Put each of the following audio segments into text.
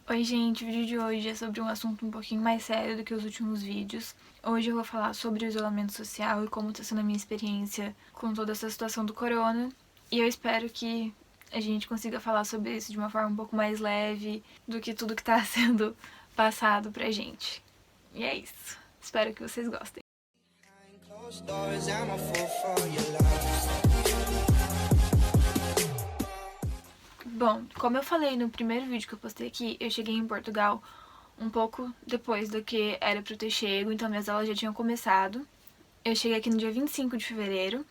Oi gente, o vídeo de hoje é sobre um assunto um pouquinho mais sério do que os últimos vídeos. Hoje eu vou falar sobre o isolamento social e como está sendo a minha experiência com toda essa situação do corona. E eu espero que a gente consiga falar sobre isso de uma forma um pouco mais leve do que tudo que está sendo passado pra gente. E é isso. Espero que vocês gostem. Bom, como eu falei no primeiro vídeo que eu postei aqui, eu cheguei em Portugal um pouco depois do que era pra eu ter chego, então minhas aulas já tinham começado. Eu cheguei aqui no dia 25 de fevereiro,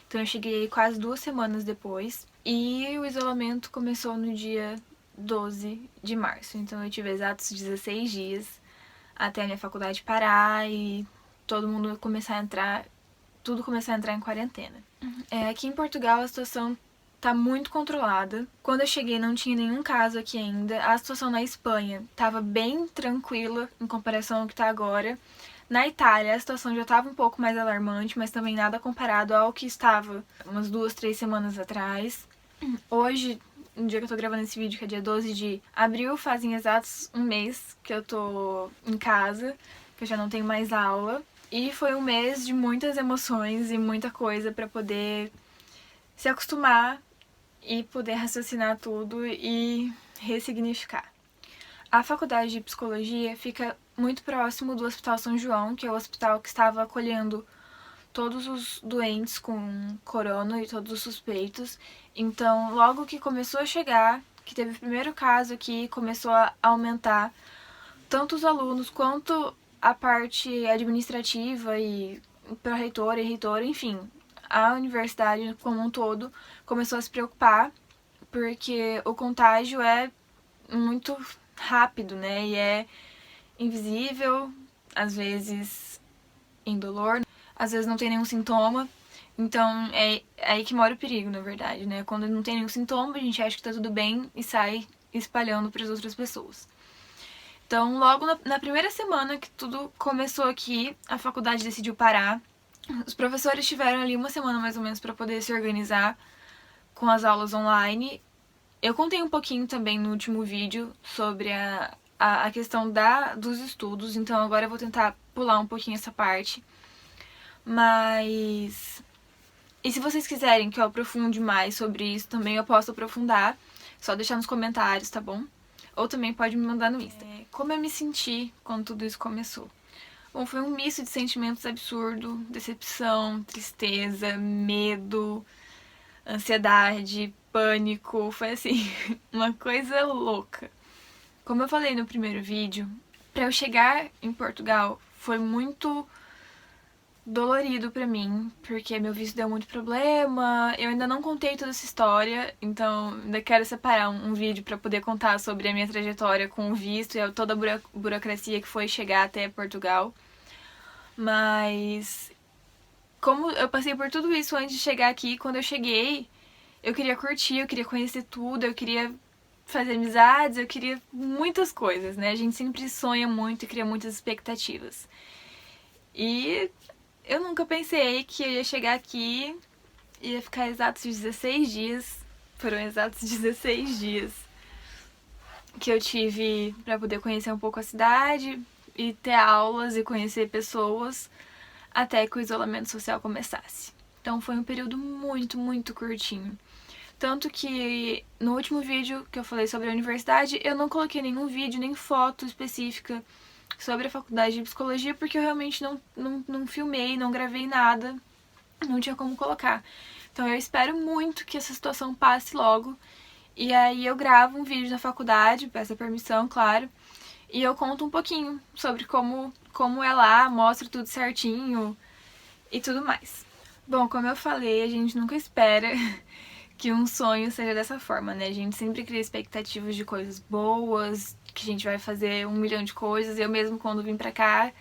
então eu cheguei quase 2 semanas depois. E o isolamento começou no dia 12 de março, então eu tive exatos 16 dias até a minha faculdade parar e todo mundo começar a entrar, tudo começar a entrar em quarentena. Aqui em Portugal a situação tá muito controlada. Quando eu cheguei não tinha nenhum caso aqui ainda. A situação na Espanha tava bem tranquila em comparação ao que tá agora. Na Itália a situação já estava um pouco mais alarmante, mas também nada comparado ao que estava umas 2, 3 semanas atrás. Hoje, no dia que eu tô gravando esse vídeo, que é dia 12 de abril, fazem exatos um mês que eu tô em casa, que eu já não tenho mais aula. E foi um mês de muitas emoções e muita coisa pra poder se acostumar e poder raciocinar tudo e ressignificar. A faculdade de psicologia fica muito próximo do Hospital São João, que é o hospital que estava acolhendo todos os doentes com corona e todos os suspeitos. Então, logo que começou a chegar, que teve o primeiro caso aqui, começou a aumentar tanto os alunos quanto a parte administrativa e para reitor e reitora, enfim, a universidade como um todo começou a se preocupar porque o contágio é muito rápido, né? E é invisível, às vezes indolor, às vezes não tem nenhum sintoma. Então é aí que mora o perigo, na verdade, né? Quando não tem nenhum sintoma, a gente acha que tá tudo bem e sai espalhando para as outras pessoas. Então, logo na primeira semana que tudo começou aqui, a faculdade decidiu parar. Os professores tiveram ali uma semana mais ou menos para poder se organizar com as aulas online. Eu contei um pouquinho também no último vídeo sobre a questão dos estudos, então agora eu vou tentar pular um pouquinho essa parte. Mas... E se vocês quiserem que eu aprofunde mais sobre isso também, eu posso aprofundar. Só deixar nos comentários, tá bom? Ou também pode me mandar no Insta. Como eu me senti quando tudo isso começou? Bom, foi um misto de sentimentos absurdo, decepção, tristeza, medo, ansiedade, pânico, foi assim, uma coisa louca. Como eu falei no primeiro vídeo, pra eu chegar em Portugal foi muito dolorido pra mim, porque meu visto deu muito problema, eu ainda não contei toda essa história, então ainda quero separar um vídeo pra poder contar sobre a minha trajetória com o visto e toda a burocracia que foi chegar até Portugal. Mas como eu passei por tudo isso antes de chegar aqui, quando eu cheguei, eu queria curtir, eu queria conhecer tudo, eu queria fazer amizades, eu queria muitas coisas, né? A gente sempre sonha muito e cria muitas expectativas. E eu nunca pensei que eu ia chegar aqui e ia ficar exatos 16 dias. Foram exatos 16 dias que eu tive pra poder conhecer um pouco a cidade e ter aulas e conhecer pessoas até que o isolamento social começasse. Então foi um período muito, muito curtinho. Tanto que no último vídeo que eu falei sobre a universidade, eu não coloquei nenhum vídeo, nem foto específica sobre a faculdade de psicologia, porque eu realmente não filmei, não gravei nada, não tinha como colocar. Então eu espero muito que essa situação passe logo, e aí eu gravo um vídeo na faculdade, peço a permissão, claro, e eu conto um pouquinho sobre como é lá, mostro tudo certinho e tudo mais. Bom, como eu falei, a gente nunca espera que um sonho seja dessa forma, né? A gente sempre cria expectativas de coisas boas, que a gente vai fazer 1 milhão de coisas. Eu mesmo, quando vim pra cá,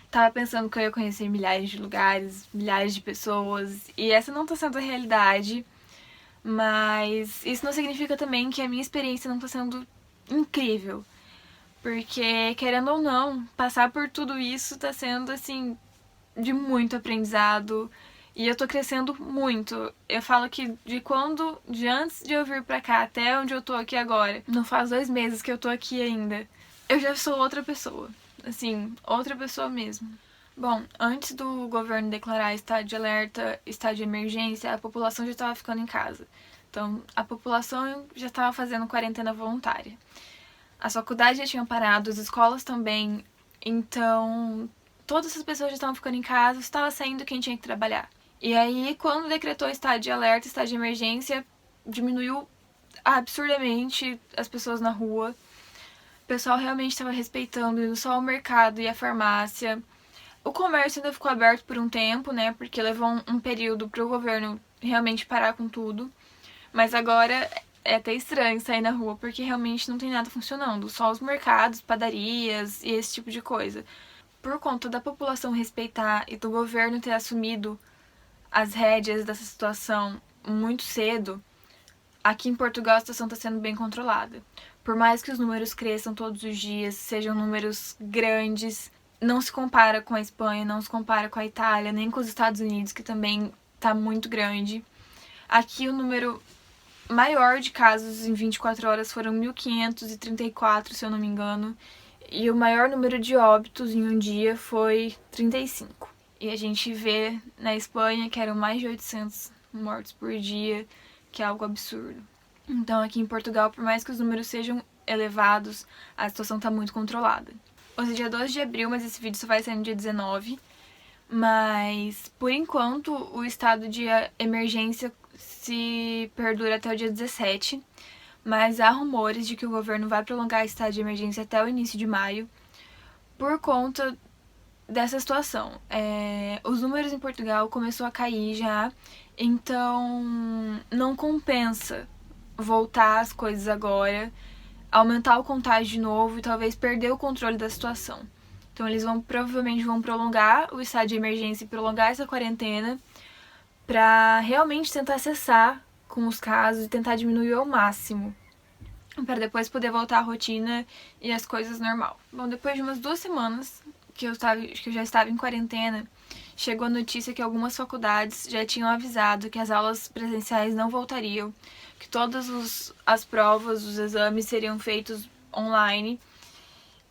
tava pensando que eu ia conhecer milhares de lugares, milhares de pessoas, e essa não tá sendo a realidade, mas isso não significa também que a minha experiência não tá sendo incrível, porque, querendo ou não, passar por tudo isso tá sendo, assim, de muito aprendizado E eu tô crescendo muito. Eu falo que de antes de eu vir pra cá até onde eu tô aqui agora, não faz 2 meses que eu tô aqui ainda, eu já sou outra pessoa. Assim, outra pessoa mesmo. Bom, antes do governo declarar estado de alerta, estado de emergência, a população já estava ficando em casa. Então, a população já estava fazendo quarentena voluntária. As faculdades já tinham parado, as escolas também. Então, todas essas pessoas já estavam ficando em casa, estava saindo quem tinha que trabalhar. E aí, quando decretou estado de alerta, estado de emergência, diminuiu absurdamente as pessoas na rua. O pessoal realmente estava respeitando, indo só ao mercado e à farmácia. O comércio ainda ficou aberto por um tempo, né? Porque levou um período para o governo realmente parar com tudo. Mas agora é até estranho sair na rua, porque realmente não tem nada funcionando. Só os mercados, padarias e esse tipo de coisa. Por conta da população respeitar e do governo ter assumido as rédeas dessa situação muito cedo, aqui em Portugal a situação está sendo bem controlada. Por mais que os números cresçam todos os dias, sejam números grandes, não se compara com a Espanha, não se compara com a Itália, nem com os Estados Unidos, que também está muito grande. Aqui o número maior de casos em 24 horas foram 1.534, se eu não me engano, e o maior número de óbitos em um dia foi 35. E a gente vê na Espanha que eram mais de 800 mortos por dia, que é algo absurdo. Então aqui em Portugal, por mais que os números sejam elevados, a situação está muito controlada. Hoje é dia 12 de abril, mas esse vídeo só vai sair no dia 19. Mas, por enquanto, o estado de emergência se perdura até o dia 17. Mas há rumores de que o governo vai prolongar o estado de emergência até o início de maio, por conta dessa situação. Os números em Portugal começou a cair já, então não compensa voltar as coisas agora, aumentar o contágio de novo e talvez perder o controle da situação. Então eles provavelmente vão prolongar o estado de emergência e prolongar essa quarentena para realmente tentar cessar com os casos e tentar diminuir ao máximo, para depois poder voltar à rotina e as coisas normal. Bom, depois de umas 2 semanas que eu já estava em quarentena, chegou a notícia que algumas faculdades já tinham avisado que as aulas presenciais não voltariam, que todas as provas, os exames seriam feitos online.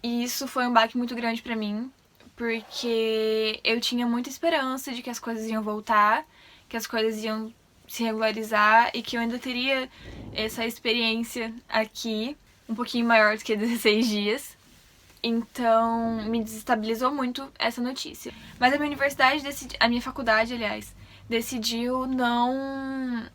E isso foi um baque muito grande pra mim, porque eu tinha muita esperança de que as coisas iam voltar, que as coisas iam se regularizar e que eu ainda teria essa experiência aqui, um pouquinho maior do que 16 dias. Então, me desestabilizou muito essa notícia. Mas a minha universidade a minha faculdade, aliás, decidiu não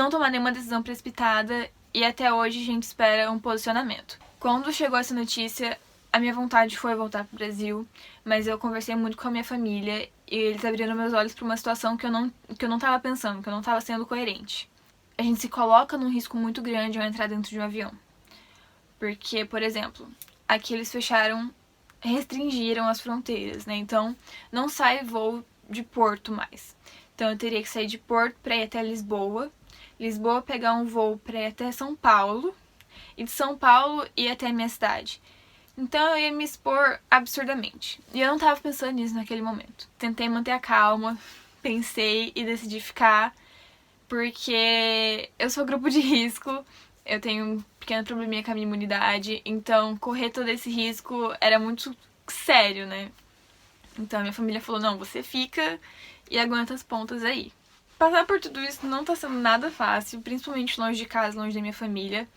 tomar nenhuma decisão precipitada e até hoje a gente espera um posicionamento. Quando chegou essa notícia, a minha vontade foi voltar pro Brasil, mas eu conversei muito com a minha família e eles abriram meus olhos para uma situação que eu não tava pensando, que eu não tava sendo coerente. A gente se coloca num risco muito grande ao entrar dentro de um avião. Porque, por exemplo, aqui eles restringiram as fronteiras, né? Então, não sai voo de Porto mais. Então, eu teria que sair de Porto para ir até Lisboa. Lisboa pegar um voo para ir até São Paulo. E de São Paulo ir até a minha cidade. Então, eu ia me expor absurdamente. E eu não tava pensando nisso naquele momento. Tentei manter a calma, pensei e decidi ficar. Porque eu sou grupo de risco. Eu tenho um pequeno probleminha com a minha imunidade, então correr todo esse risco era muito sério, né? Então minha família falou, não, você fica e aguenta as pontas aí. Passar por tudo isso não tá sendo nada fácil, principalmente longe de casa, longe da minha família.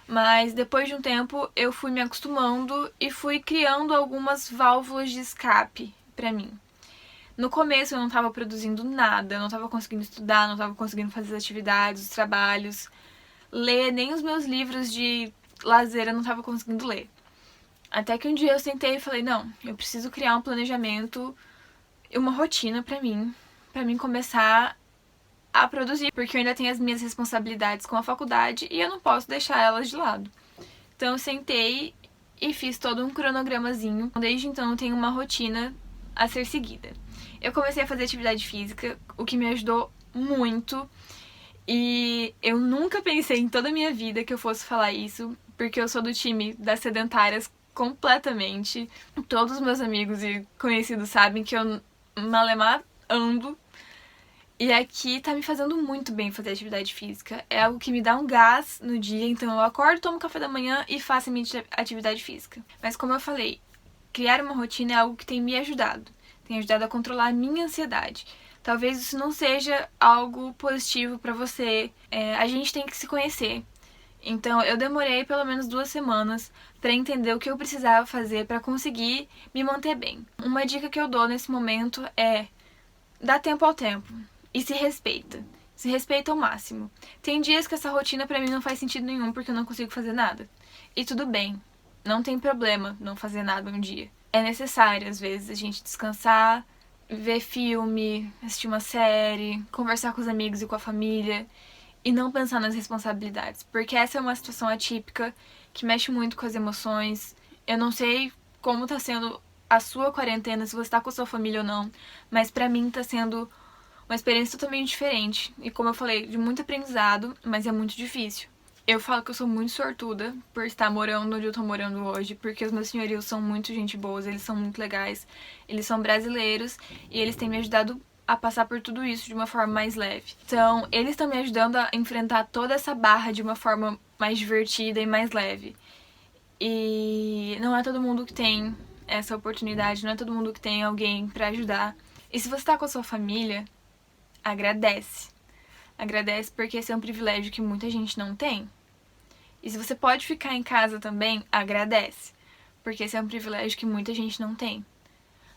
Mas depois de um tempo eu fui me acostumando e fui criando algumas válvulas de escape pra mim. No começo eu não tava produzindo nada, eu não tava conseguindo estudar, não tava conseguindo fazer as atividades, os trabalhos, ler, nem os meus livros de lazer eu não tava conseguindo ler. Até que um dia eu sentei e falei, não, eu preciso criar um planejamento e uma rotina pra mim começar a produzir, porque eu ainda tenho as minhas responsabilidades com a faculdade e eu não posso deixar elas de lado. Então eu sentei e fiz todo um cronogramazinho. Desde então eu tenho uma rotina a ser seguida. Eu comecei a fazer atividade física, o que me ajudou muito. E eu nunca pensei em toda a minha vida que eu fosse falar isso, porque eu sou do time das sedentárias completamente. Todos os meus amigos e conhecidos sabem que eu malemar ando. E aqui tá me fazendo muito bem fazer atividade física. É algo que me dá um gás no dia, então eu acordo, tomo café da manhã e faço a minha atividade física. Mas como eu falei, criar uma rotina é algo que tem me ajudado. Tem ajudado a controlar a minha ansiedade. Talvez isso não seja algo positivo pra você. A gente tem que se conhecer. Então eu demorei pelo menos 2 semanas pra entender o que eu precisava fazer pra conseguir me manter bem. Uma dica que eu dou nesse momento é: dá tempo ao tempo e se respeita. Se respeita ao máximo. Tem dias que essa rotina pra mim não faz sentido nenhum porque eu não consigo fazer nada. E tudo bem. Não tem problema não fazer nada um dia. É necessário, às vezes, a gente descansar, ver filme, assistir uma série, conversar com os amigos e com a família e não pensar nas responsabilidades. Porque essa é uma situação atípica que mexe muito com as emoções. Eu não sei como tá sendo a sua quarentena, se você tá com a sua família ou não, mas pra mim tá sendo uma experiência totalmente diferente. E como eu falei, de muito aprendizado, mas é muito difícil. Eu falo que eu sou muito sortuda por estar morando onde eu tô morando hoje, porque os meus senhorios são muito gente boas, eles são muito legais, eles são brasileiros e eles têm me ajudado a passar por tudo isso de uma forma mais leve. Então, eles estão me ajudando a enfrentar toda essa barra de uma forma mais divertida e mais leve. E não é todo mundo que tem essa oportunidade, não é todo mundo que tem alguém pra ajudar. E se você tá com a sua família, agradece. Agradece porque esse é um privilégio que muita gente não tem. E se você pode ficar em casa também, agradece. Porque esse é um privilégio que muita gente não tem.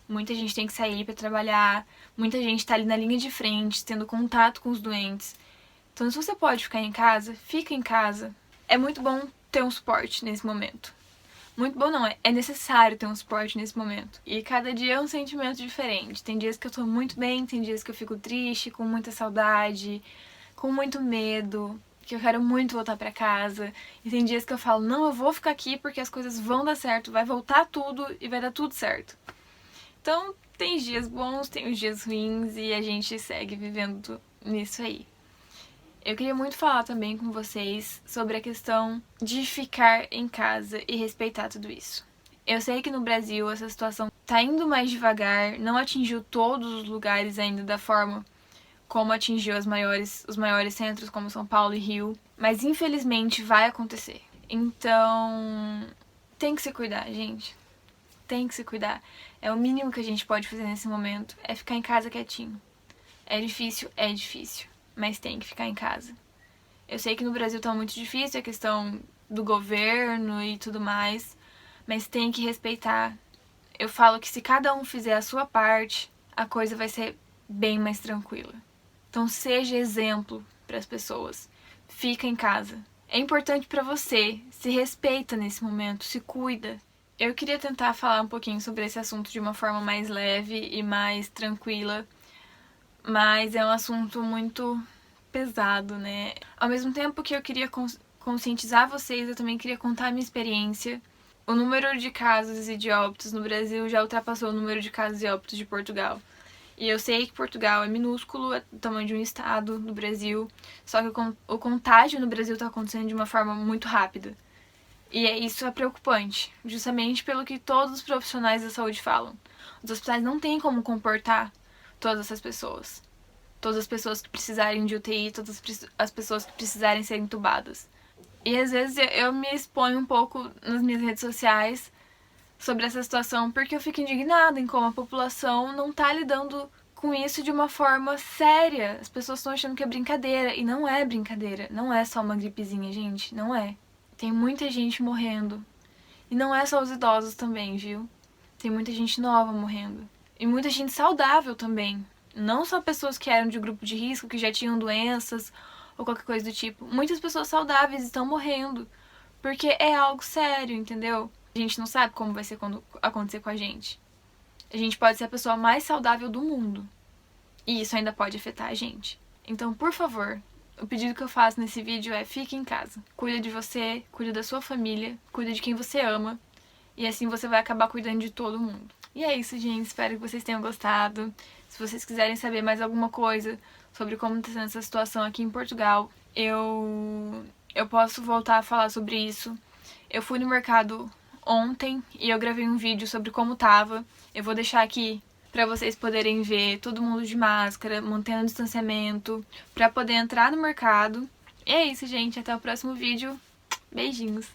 Muita gente tem que sair pra trabalhar, muita gente tá ali na linha de frente, tendo contato com os doentes. Então, se você pode ficar em casa, fica em casa. É muito bom ter um suporte nesse momento. Muito bom não, é necessário ter um suporte nesse momento. E cada dia é um sentimento diferente. Tem dias que eu tô muito bem, tem dias que eu fico triste, com muita saudade, com muito medo, que eu quero muito voltar pra casa. E tem dias que eu falo, não, eu vou ficar aqui porque as coisas vão dar certo, vai voltar tudo e vai dar tudo certo. Então, tem os dias bons, tem os dias ruins e a gente segue vivendo nisso aí. Eu queria muito falar também com vocês sobre a questão de ficar em casa e respeitar tudo isso. Eu sei que no Brasil essa situação tá indo mais devagar, não atingiu todos os lugares ainda da forma como atingiu os maiores centros como São Paulo e Rio, mas infelizmente vai acontecer. Então, tem que se cuidar, gente. Tem que se cuidar. É o mínimo que a gente pode fazer nesse momento, é ficar em casa quietinho. É difícil, mas tem que ficar em casa. Eu sei que no Brasil tá muito difícil a questão do governo e tudo mais, mas tem que respeitar. Eu falo que se cada um fizer a sua parte, a coisa vai ser bem mais tranquila. Então seja exemplo para as pessoas. Fica em casa. É importante para você. Se respeita nesse momento, se cuida. Eu queria tentar falar um pouquinho sobre esse assunto de uma forma mais leve e mais tranquila, mas é um assunto muito pesado, né? Ao mesmo tempo que eu queria conscientizar vocês, eu também queria contar a minha experiência. O número de casos e de óbitos no Brasil já ultrapassou o número de casos e óbitos de Portugal. E eu sei que Portugal é minúsculo, é do tamanho de um estado no Brasil, só que o contágio no Brasil está acontecendo de uma forma muito rápida. E isso é preocupante, justamente pelo que todos os profissionais da saúde falam. Os hospitais não têm como comportar todas essas pessoas. Todas as pessoas que precisarem de UTI, todas as pessoas que precisarem ser entubadas. E às vezes eu me exponho um pouco nas minhas redes sociais sobre essa situação porque eu fico indignada em como a população não tá lidando com isso de uma forma séria. As pessoas estão achando que é brincadeira e não é brincadeira. Não é só uma gripezinha, gente, não é. Tem muita gente morrendo. E não é só os idosos também, viu? Tem muita gente nova morrendo. E muita gente saudável também. Não só pessoas que eram de grupo de risco, que já tinham doenças ou qualquer coisa do tipo. Muitas pessoas saudáveis estão morrendo. Porque é algo sério, entendeu? A gente não sabe como vai ser quando acontecer com a gente. A gente pode ser a pessoa mais saudável do mundo. E isso ainda pode afetar a gente. Então, por favor, o pedido que eu faço nesse vídeo é: fique em casa. Cuida de você, cuida da sua família, cuida de quem você ama. E assim você vai acabar cuidando de todo mundo. E é isso, gente. Espero que vocês tenham gostado. Se vocês quiserem saber mais alguma coisa sobre como está sendo essa situação aqui em Portugal, eu posso voltar a falar sobre isso. Eu fui no mercado ontem e eu gravei um vídeo sobre como tava. Eu vou deixar aqui pra vocês poderem ver todo mundo de máscara, mantendo o distanciamento, pra poder entrar no mercado. E é isso, gente. Até o próximo vídeo. Beijinhos!